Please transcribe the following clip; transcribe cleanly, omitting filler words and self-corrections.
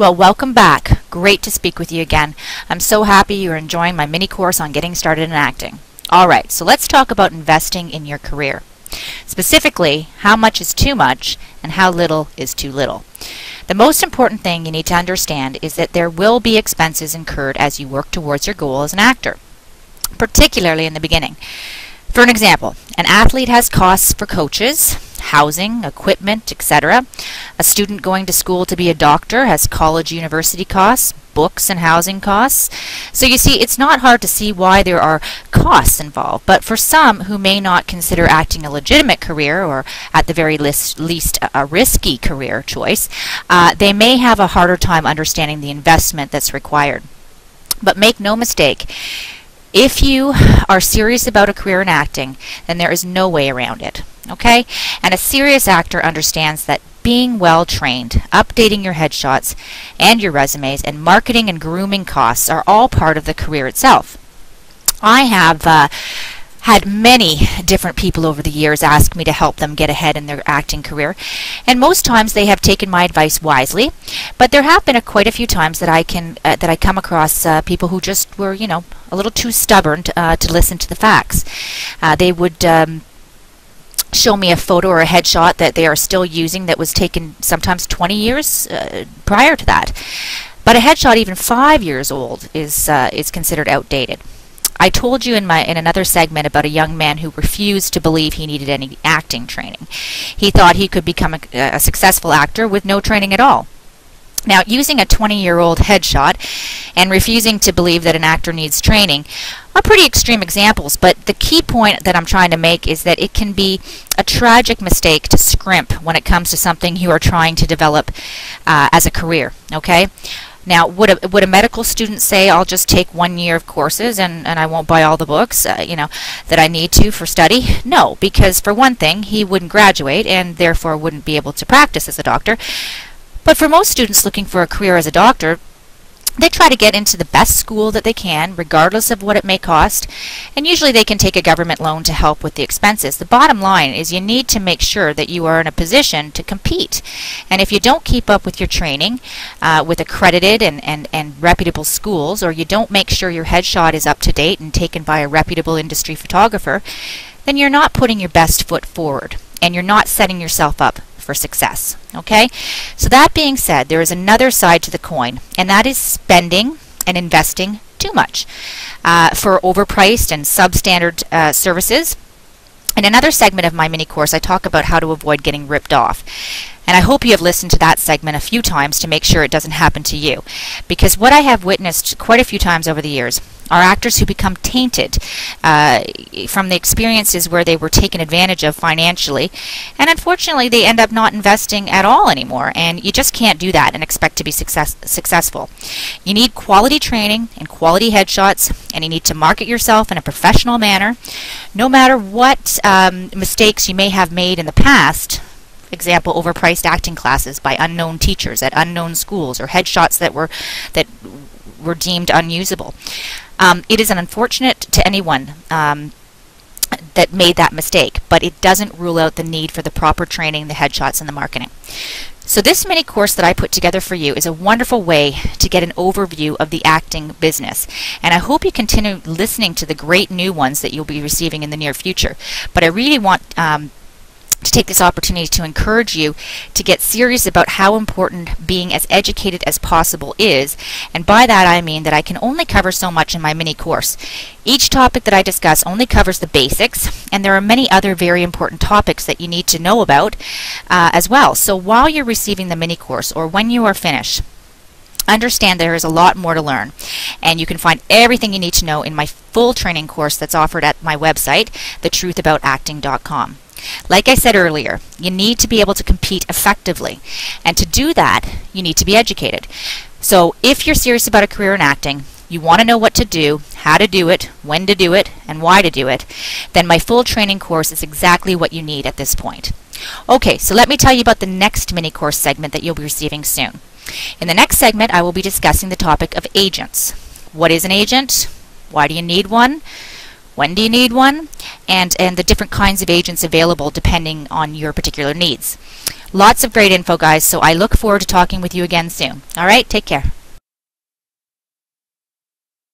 Well, welcome back. Great to speak with you again. I'm so happy you're enjoying my mini course on getting started in acting. Alright, so let's talk about investing in your career. Specifically, how much is too much and how little is too little. The most important thing you need to understand is that there will be expenses incurred as you work towards your goal as an actor, particularly in the beginning. For an example, an athlete has costs for coaches, housing, equipment, etc. A student going to school to be a doctor has college university costs, books and housing costs. So you see, it's not hard to see why there are costs involved, but for some who may not consider acting a legitimate career, or at the very least a risky career choice, they may have a harder time understanding the investment that's required. But make no mistake, if you are serious about a career in acting, then there is no way around it, okay? And a serious actor understands that being well trained, updating your headshots and your resumes, and marketing and grooming costs are all part of the career itself. I have had many different people over the years ask me to help them get ahead in their acting career, and most times they have taken my advice wisely, but there have been quite a few times that I come across people who just were, you know, a little too stubborn to listen to the facts. They would show me a photo or a headshot that they are still using that was taken sometimes 20 years prior to that, but a headshot even 5 years old is considered outdated. I told you in another segment about a young man who refused to believe he needed any acting training. He thought he could become a successful actor with no training at all. Now, using a 20-year-old headshot and refusing to believe that an actor needs training are pretty extreme examples, but the key point that I'm trying to make is that it can be a tragic mistake to scrimp when it comes to something you are trying to develop as a career, okay? Now, would a medical student say, I'll just take 1 year of courses and I won't buy all the books you know, that I need to for study? No, because for one thing, he wouldn't graduate and therefore wouldn't be able to practice as a doctor. But for most students looking for a career as a doctor, they try to get into the best school that they can, regardless of what it may cost, and usually they can take a government loan to help with the expenses. The bottom line is you need to make sure that you are in a position to compete. And if you don't keep up with your training with accredited and reputable schools, or you don't make sure your headshot is up to date and taken by a reputable industry photographer, then you're not putting your best foot forward, and you're not setting yourself up for success. Okay? So that being said, there is another side to the coin, and that is spending and investing too much for overpriced and substandard services. In another segment of my mini course, I talk about how to avoid getting ripped off. And I hope you have listened to that segment a few times to make sure it doesn't happen to you. Because what I have witnessed quite a few times over the years are actors who become tainted from the experiences where they were taken advantage of financially, and unfortunately they end up not investing at all anymore, and you just can't do that and expect to be successful. You need quality training and quality headshots, and you need to market yourself in a professional manner, no matter what mistakes you may have made in the past. Example, overpriced acting classes by unknown teachers at unknown schools, or headshots that were deemed unusable. It is unfortunate to anyone that made that mistake, but it doesn't rule out the need for the proper training, the headshots, and the marketing. So this mini course that I put together for you is a wonderful way to get an overview of the acting business. And I hope you continue listening to the great new ones that you'll be receiving in the near future. But I really want to take this opportunity to encourage you to get serious about how important being as educated as possible is, and by that I mean that I can only cover so much in my mini course. Each topic that I discuss only covers the basics, and there are many other very important topics that you need to know about as well. So while you're receiving the mini course, or when you are finished, understand there is a lot more to learn, and you can find everything you need to know in my full training course that's offered at my website, thetruthaboutacting.com. Like I said earlier, you need to be able to compete effectively, and to do that, you need to be educated. So if you're serious about a career in acting, you want to know what to do, how to do it, when to do it, and why to do it, then my full training course is exactly what you need at this point. Okay, so let me tell you about the next mini course segment that you'll be receiving soon. In the next segment, I will be discussing the topic of agents. What is an agent? Why do you need one? When do you need one? and the different kinds of agents available depending on your particular needs. Lots of great info, guys, so I look forward to talking with you again soon. All right, take care.